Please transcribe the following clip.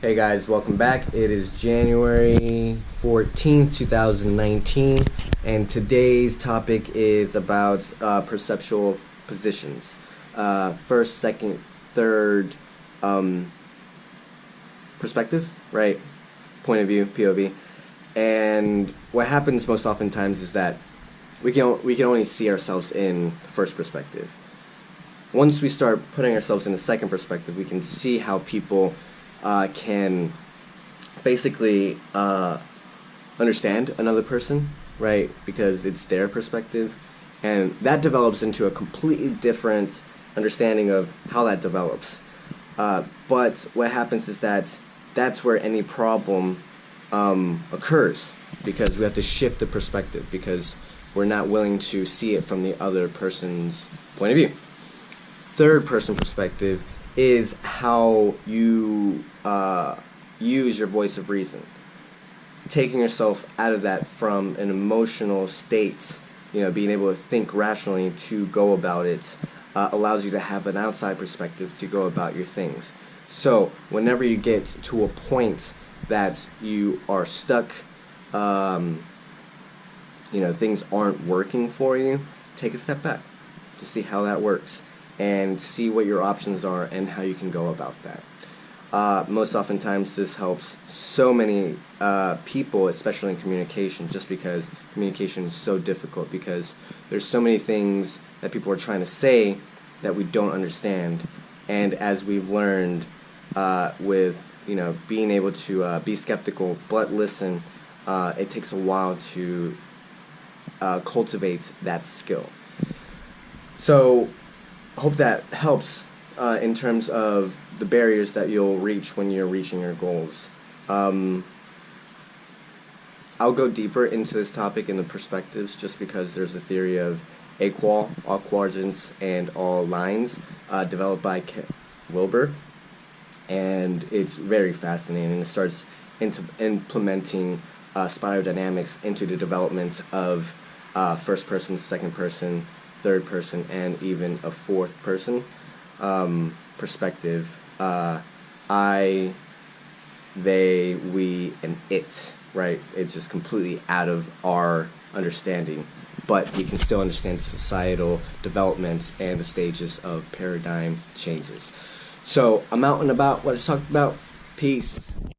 Hey guys, welcome back. It is January 14th, 2019, and today's topic is about perceptual positions. First, second, third perspective, right? Point of view, POV. And what happens most oftentimes is that we can only see ourselves in first perspective. Once we start putting ourselves in the second perspective, we can see how people can basically understand another person, right? Because it's their perspective, and that develops into a completely different understanding of how that develops. But what happens is that that's where any problem occurs, because we have to shift the perspective because we're not willing to see it from the other person's point of view. Third person perspective is how you use your voice of reason. Taking yourself out of that from an emotional state, being able to think rationally to go about it, allows you to have an outside perspective to go about your things. So whenever you get to a point that you are stuck, things aren't working for you, take a step back to see how that works and see what your options are and how you can go about that. Most oftentimes this helps so many people, especially in communication, just because communication is so difficult, because there's so many things that people are trying to say that we don't understand. And as we've learned with being able to be skeptical but listen, it takes a while to cultivate that skill. So I hope that helps in terms of the barriers that you'll reach when you're reaching your goals. I'll go deeper into this topic in the perspectives, just because there's a theory of AQUAL, all quadrants and all lines, developed by Wilbur, and it's very fascinating. It starts implementing spiral dynamics into the development of first person, second person, third person, and even a fourth person perspective. I, they, we, and it, right? It's just completely out of our understanding, but we can still understand the societal developments and the stages of paradigm changes. So I'm out and about what I talked about. Peace.